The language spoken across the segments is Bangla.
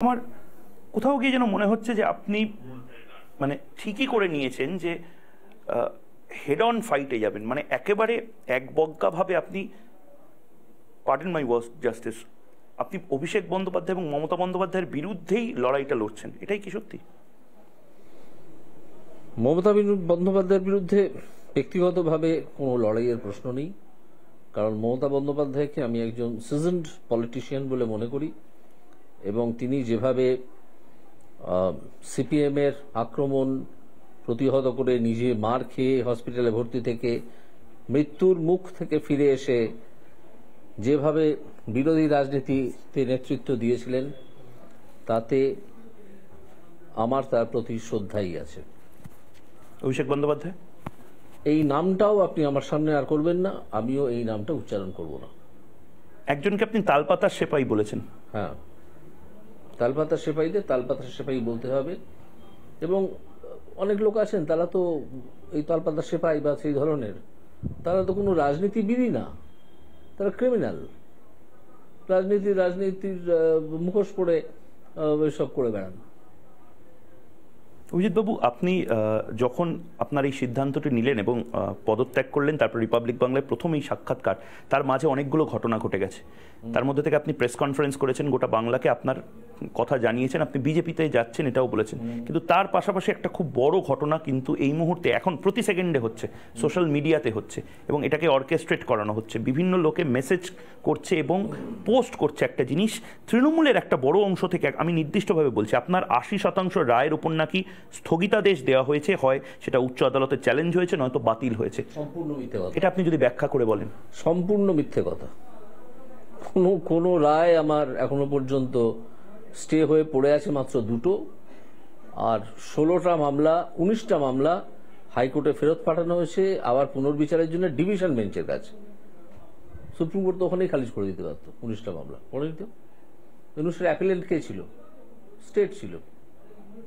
আমার কোথাও গিয়ে যেন মনে হচ্ছে যে আপনি মানে ঠিকই করে নিয়েছেন যে হেড অন ফাইটে যাবেন, মানে একেবারে একবজ্ঞাভাবে আপনি, পার্ডন মাই ওয়ার্ড জাস্টিস, আপনি অভিষেক বন্দ্যোপাধ্যায় এবং মমতা বন্দ্যোপাধ্যায়ের বিরুদ্ধেই লড়াইটা লড়ছেন, এটাই কি সত্যি? মমতা বন্দ্যোপাধ্যায়ের বিরুদ্ধে ব্যক্তিগতভাবে কোনো লড়াইয়ের প্রশ্ন নেই, কারণ মমতা বন্দ্যোপাধ্যায়কে আমি একজন সিজনড পলিটিশিয়ান বলে মনে করি এবং তিনি যেভাবে সিপিএমের আক্রমণ প্রতিহত করে নিজে মার খেয়ে হসপিটালে ভর্তি থেকে মৃত্যুর মুখ থেকে ফিরে এসে যেভাবে বিরোধী রাজনীতিতে নেতৃত্ব দিয়েছিলেন, তাতে আমার তার প্রতি শ্রদ্ধাই আছে। অভিষেক বন্দ্যোপাধ্যায় এই নামটাও আপনি আমার সামনে আর করবেন না, আমিও এই নামটা উচ্চারণ করব না। একজনকে আপনি তালপাতার সেপাই বলেছেন। হ্যাঁ, তালপাতার সেপাইদের তালপাতার সেপাই বলতে হবে। এবং অনেক লোক আছেন, তারা তো এই তালপাতার সেপাই বা সেই ধরনের, তারা তো কোনো রাজনীতিবিদই না, তারা ক্রিমিনাল। রাজনীতির মুখোশ পরে সব করে বেড়ান। অভিজিৎবাবু, আপনি যখন আপনার এই সিদ্ধান্তটি নিলেন এবং পদত্যাগ করলেন, তারপর রিপাবলিক বাংলায় প্রথম এই সাক্ষাৎকার, তার মাঝে অনেকগুলো ঘটনা ঘটে গেছে। তার মধ্যে থেকে আপনি প্রেস কনফারেন্স করেছেন, গোটা বাংলাকে আপনার কথা জানিয়েছেন, আপনি বিজেপিতে যাচ্ছেন এটাও বলেছেন। কিন্তু তার পাশাপাশি একটা খুব বড় ঘটনা কিন্তু এই মুহূর্তে এখন প্রতি সেকেন্ডে হচ্ছে, সোশ্যাল মিডিয়াতে হচ্ছে এবং এটাকে অর্কেস্ট্রেট করানো হচ্ছে। বিভিন্ন লোকে মেসেজ করছে এবং পোস্ট করছে একটা জিনিস, তৃণমূলের একটা বড় অংশ থেকে, আমি নির্দিষ্টভাবে বলছি, আপনার 80% রায়ের উপর নাকি স্থগিতাদেশ দেওয়া হয়েছে, হয় সেটা উচ্চ আদালতে চ্যালেঞ্জ হয়েছে, নয়তো বাতিল হয়েছে। সম্পূর্ণ মিথ্যে কথা। এটা আপনি যদি ব্যাখ্যা করে বলেন। সম্পূর্ণ মিথ্যে কথা। কোনো রায় আমার এখনো পর্যন্ত স্টে হয়ে পড়ে আছে মাত্র দুটো, আর 16টা মামলা 19টা মামলা হাইকোর্টে ফেরত পাঠানো হয়েছে আবার পুনর্বিচারের জন্য ডিভিশন বেঞ্চের কাছে। সুপ্রিম কোর্ট তো ওখানেই খারিজ করে দিতে পারত 19টা মামলা, করে দিত। 19টার অ্যাপিলেন্ট কে ছিল? স্টেট ছিল,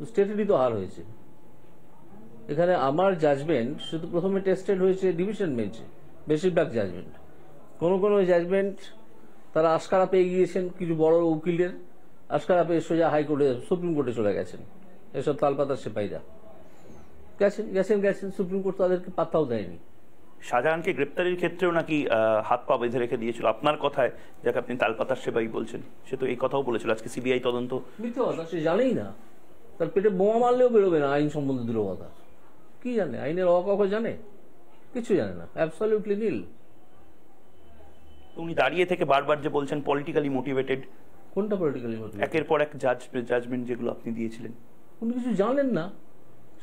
স্টেটেরই তো হার হয়েছে। এখানে আমার জাজমেন্ট শুধু প্রথমে টেস্টেড হয়েছে ডিভিশন বেঞ্চে, বেশিরভাগ জাজমেন্ট। কোনো জাজমেন্ট তারা আশকারা পেয়ে গিয়েছেন, কিছু বড় উকিলের আশকারা পেয়ে সোজা হাইকোর্টে সুপ্রিম কোর্টে চলে গেছেন। এসব তালপাতার সেপাইরা গেছেন সুপ্রিম কোর্ট তাদেরকে পাত্তাও দেয়নি। শাহজাহানকে গ্রেপ্তারের ক্ষেত্রেও নাকি হাত পা বেঁধে রেখে দিয়েছিল। আপনার কথায়, যাকে আপনি তালপাতার সেপাই বলছেন, সে তো এই কথাও বলেছিল আজকে সিবিআই তদন্ত। মিথ্যে কথা, সে জানেই না। তার পেটে বোমা মারলেও বেরোবে না আইন সম্বন্ধে দুটো কথা। কি জানে? আইনের অকাক জানে? কিছু জানে না, অ্যাবসলিউটলি নীল। উনি দাঁড়িয়ে থেকে বারবার যে বলছেন পলিটিক্যালি মোটিভেটেড। কোনটা পলিটিক্যালি মোটিভেটেড? একের পর এক জাজমেন্ট যেগুলো আপনি দিয়েছিলেন। উনি কিছু জানেন না,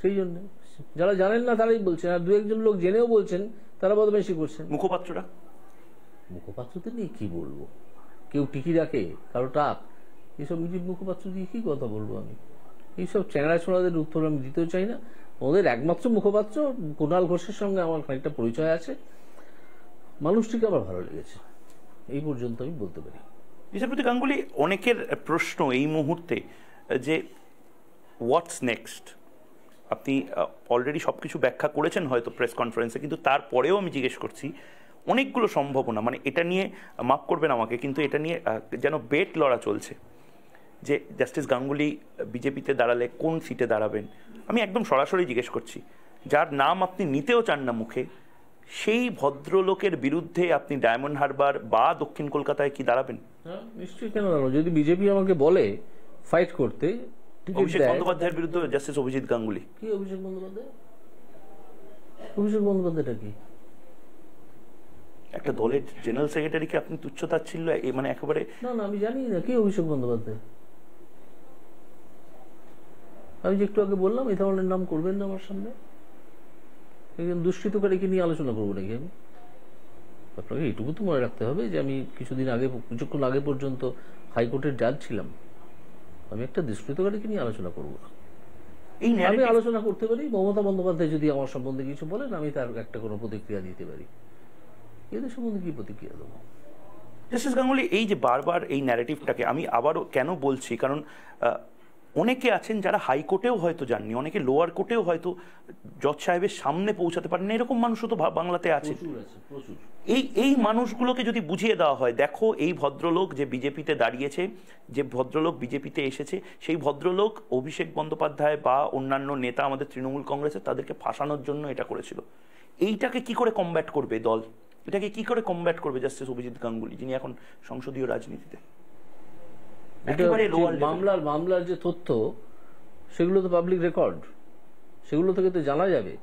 সেই জন্য। যারা জানেন না তারাই বলছেন, আর দু একজন লোক জেনেও বলছেন, তারা বদমাইশি করছেন। মুখপাত্রদের নিয়ে কি বলবো? কেউ টিকি রাখে, কারো টাক, এসব নিজের মুখপাত্র দিয়ে কি কথা বলবো আমি? এইসব চ্যাংড়া ছোড়াদের উত্তর আমি দিতেও চাই না। ওদের একমাত্র মুখপাত্র কুণাল ঘোষের সঙ্গে আমার খানিকটা পরিচয় আছে, মানুষটিকে আমার ভালো লেগেছে, এই পর্যন্ত আমি বলতে পারি। বিচারপতি গাঙ্গুলি, অনেকের প্রশ্ন এই মুহূর্তে যে হোয়াটস নেক্সট। আপনি অলরেডি সবকিছু ব্যাখ্যা করেছেন হয়তো প্রেস কনফারেন্সে, কিন্তু তারপরেও আমি জিজ্ঞেস করছি, অনেকগুলো সম্ভাবনা, মানে এটা নিয়ে মাফ করবেন আমাকে, কিন্তু এটা নিয়ে যেন বেট লড়া চলছে যে জাস্টিস গাঙ্গুলি বিজেপিতে দাঁড়ালে কোন সিটে দাঁড়াবেন। আমি একদম সরাসরি জিজ্ঞেস করছি, যার নাম আপনি নিতেও চান না মুখে, সেই ভদ্রলোকের বিরুদ্ধে আপনি ডায়মন্ড হারবার বা দক্ষিণ কলকাতায় কি দাঁড়াবেন? নিশ্চয়ই, কেন দাঁড়াবো? যদি বিজেপি আমাকে বলে ফাইট করতে। অভিষেক বন্দ্যোপাধ্যায়ের বিরুদ্ধে জাস্টিস অভিজিৎ গাঙ্গুলি। কি অভিষেক বন্দ্যোপাধ্যায়? অভিষেক বন্দ্যোপাধ্যায়টা কি? একটা দলের জেনারেল সেক্রেটারিকে আপনি তুচ্ছতাচ্ছিল্য, মানে একেবারে। না, আমি জানি না কি অভিষেক বন্দ্যোপাধ্যায়। আমি যে একটু আগে বললাম এই ধরনের নাম করবেন না আমার সামনে। একজন দুষ্কৃতকারীকে নিয়ে আলোচনা করবো নাকি আমি? আপনাকে এইটুকু তো মনে রাখতে হবে যে আমি কিছুক্ষণ আগে পর্যন্ত হাইকোর্টের জাজ ছিলাম। আমি একটা দুষ্কৃতকারীকে নিয়ে আলোচনা করবো না। আমি আলোচনা করতে পারি, মমতা বন্দ্যোপাধ্যায় যদি আমার সম্বন্ধে কিছু বলেন, আমি তার একটা কোনো প্রতিক্রিয়া দিতে পারি। এদের সম্বন্ধে কি প্রতিক্রিয়া দেবো? জাস্টিস গাঙ্গুলি, এই যে বারবার এই ন্যারেটিভটাকে আমি আবারও কেন বলছি, কারণ অনেকে আছেন যারা হাইকোর্টেও হয়তো যাননি, অনেকে লোয়ার কোর্টেও হয়তো জজ সাহেবের সামনে পৌঁছাতে পারেন, এরকম মানুষও তো বাংলাতে আছে। প্রচুর। এই মানুষগুলোকে যদি বুঝিয়ে দেওয়া হয়, দেখো এই ভদ্রলোক যে বিজেপিতে দাঁড়িয়েছে, যে ভদ্রলোক বিজেপিতে এসেছে, সেই ভদ্রলোক অভিষেক বন্দ্যোপাধ্যায় বা অন্যান্য নেতা আমাদের তৃণমূল কংগ্রেসের, তাদেরকে ফাঁসানোর জন্য এটা করেছিল। এইটাকে কি করে কমব্যাট করবে দল? এটাকে কি করে কমব্যাট করবে জাস্টিস অভিজিৎ গাঙ্গুলি, যিনি এখন সংসদীয় রাজনীতিতে? মামলার যে তথ্য, সেগুলো তো পাবলিক রেকর্ড, সেগুলো থেকে তো জানা যাবে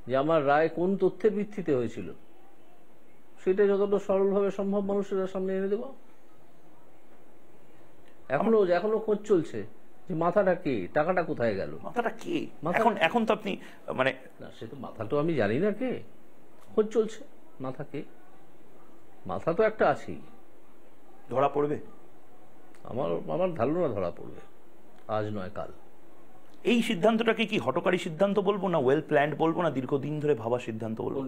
যে আমার রায় কোন তথ্যের ভিত্তিতে হয়েছিল। সেটা যতটা সরলভাবে সম্ভব মানুষের সামনে এনে দেব। এখনো খোঁজ চলছে যে মাথাটা কে, টাকাটা কোথায় গেল, মাথাটা কে। এখন তো আপনি মানে না, সে তো মাথা তো আমি জানি না কে, খোঁজ চলছে মাথা কে। মাথা তো একটা আছেই, ধরা পড়বে। আমার ধারণা ধরা পড়বে, আজ নয় কাল। এই সিদ্ধান্তটাকে কি হঠকারী সিদ্ধান্ত বলবো, না ওয়েল প্ল্যান্ড বলবো, না দীর্ঘদিন ধরে ভাবা সিদ্ধান্ত বলবো?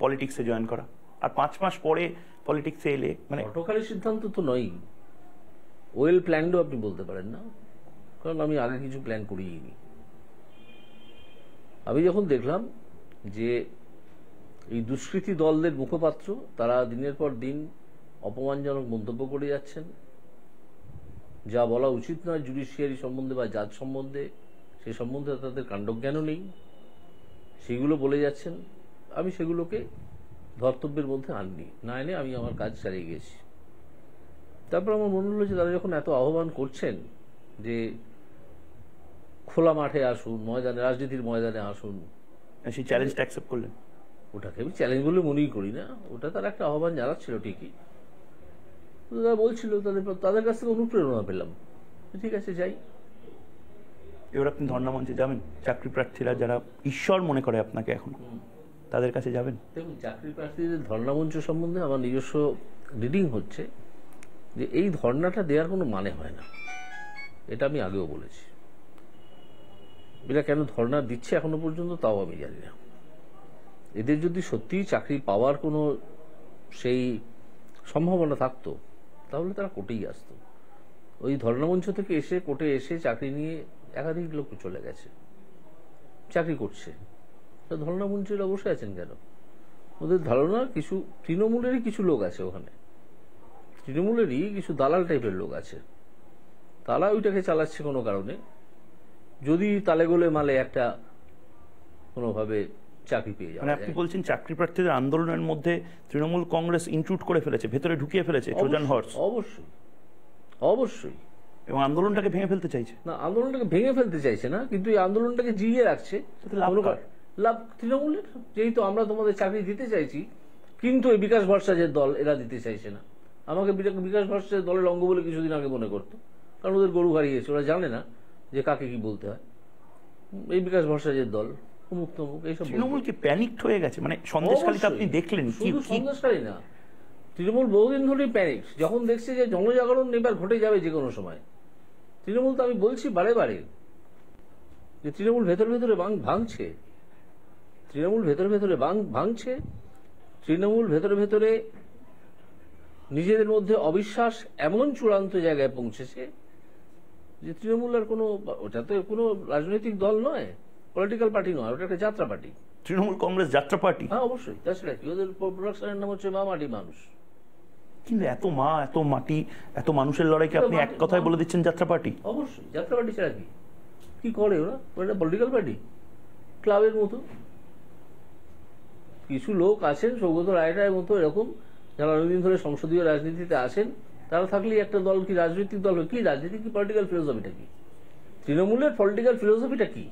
পলিটিক্সে জয়েন করা আর 5 মাস পরে পলিটিক্সে এলে, মানে হঠকারী সিদ্ধান্ত তো নয়, ওয়েল প্ল্যান্ডও আপনি বলতে পারেন না, কারণ আমি আগে কিছু প্ল্যান করিনি। আমি যখন দেখলাম যে এই দুষ্কৃতী দলদের মুখপাত্র তারা দিনের পর দিন অপমানজনক মন্তব্য করে যাচ্ছেন, যা বলা উচিত নয় জুডিশিয়ারি সম্বন্ধে বা জাজ সম্বন্ধে, সে সম্বন্ধে তাদের কাণ্ডজ্ঞানও নেই, সেগুলো বলে যাচ্ছেন, আমি সেগুলোকে ধর্তব্যের মধ্যে আননি, না এনে আমি আমার কাজ চালিয়ে গেছি। তারপর আমার মনে হলো যে তারা যখন এত আহ্বান করছেন যে খোলা মাঠে আসুন, ময়দানে, রাজনীতির ময়দানে আসুন, সেই চ্যালেঞ্জটা অ্যাকসেপ্ট করলেন? ওটাকে আমি চ্যালেঞ্জ বলে মনেই করি না, ওটা তারা একটা আহ্বান জানাচ্ছিল ঠিকই, তারা বলছিল, তাদের কাছ থেকে অনুপ্রেরণা পেলাম, ঠিক আছে যাই। এবার আপনি ধর্ণা মঞ্চে যাবেন? চাকরি প্রার্থীরা যারা ঈশ্বর মনে করে আপনাকে এখন, তাদের কাছে যাবেন? দেখুন, চাকরি প্রার্থীদের ধর্ণা মঞ্চ সম্বন্ধে আমার নিজস্ব রিডিং হচ্ছে যে এই ধর্ণাটা দেওয়ার কোনো মানে হয় না, এটা আমি আগেও বলেছি। এরা কেন ধর্ণা দিচ্ছে এখনো পর্যন্ত তাও আমি জানি না। এদের যদি সত্যিই চাকরি পাওয়ার কোনো সেই সম্ভাবনা থাকতো তাহলে তারা কোর্টেই আসতো। ওই ধর্ণামঞ্চ থেকে এসে কোর্টে এসে চাকরি নিয়ে একাধিক লোক চলে গেছে, চাকরি করছে, তা ধর্ণামঞ্চের অবশ্যই আছেন কেন? ওদের ধারণা কিছু তৃণমূলেরই কিছু লোক আছে ওখানে, তৃণমূলেরই কিছু দালাল টাইপের লোক আছে, তারা ওইটাকে চালাচ্ছে কোনো কারণে, যদি তালে গোলে মালে একটা কোনোভাবে চাকরি পেয়ে যাবে। মানে আপনি বলছেন চাকরি প্রার্থীদের আন্দোলনের মধ্যে তৃণমূল কংগ্রেস ইনক্লুড করে ফেলেছে, ভেতরে ঢুকিয়ে ফেলেছে ট্রোজান হর্স? অবশ্যই অবশ্যই। এবং আন্দোলনটাকে ভেঙে ফেলতে চাইছে? না, আন্দোলনটাকে ভেঙে ফেলতে চাইছে না, কিন্তু এই আন্দোলনটাকে জিইয়ে রাখছে। লাভ তৃণমূলের, যেহেতু আমরা তোমাদের চাকরি দিতে চাইছি, কিন্তু এই বিকাশ ভরসাজের দল এরা দিতে চাইছে না। আমাকে বিকাশ ভরসাজের দলের অঙ্গ বলে কিছুদিন আগে মনে করতো, কারণ ওদের গরু হারিয়েছে, ওরা জানে না যে কাকে কি বলতে হয়। এই বিকাশ ভরসাজের দল অমুক তমুক এইসব। তৃণমূল কি প্যানিকড হয়ে গেছে? মানে সন্দেশখালীতে আপনি দেখলেন কি? সন্দেশখালী না, তৃণমূল বহুদিন ধরেই প্যানিক, যখন দেখছে যে জনজাগরণ এবার ঘটে যাবে যে কোনো সময়। তৃণমূল তো আমি বলছি বারে বারে যে তৃণমূল ভেতরে ভেতরে ভাঙছে, তৃণমূল ভেতরে ভেতরে ভাঙছে, তৃণমূল ভেতরে ভেতরে নিজেদের মধ্যে অবিশ্বাস এমন চূড়ান্ত জায়গায় পৌঁছেছে যে তৃণমূল আর কোনো, ওটা তো কোনো রাজনৈতিক দল নয়, পলিটিক্যাল পার্টি নয়, ওটা একটা যাত্রা পার্টি। তৃণমূল কংগ্রেস যাত্রা পার্টি? হ্যাঁ অবশ্যই, তাছাড়া কি, ওদের প্রোডাকশনের নাম হচ্ছে মা মাটি মানুষ। কিন্তু এত মা, এত মাটি, এত মানুষের লড়াইকে আপনি এক কথায় বলে দিচ্ছেন যাত্রা পার্টি? অবশ্যই যাত্রা পার্টি ছাড়া কি করে ওরা? ওটা পলিটিক্যাল পার্টি, ক্লাবের মতো। কিছু লোক আছেন সৌগত রায়টার মতো এরকম, যারা অনেকদিন ধরে সংসদীয় রাজনীতিতে আসেন, তারা থাকলেই একটা দল কি রাজনৈতিক দল, কি রাজনীতি, কি পলিটিক্যাল ফিলোসফিটা কি? তৃণমূলের পলিটিক্যাল ফিলোসফিটা কি?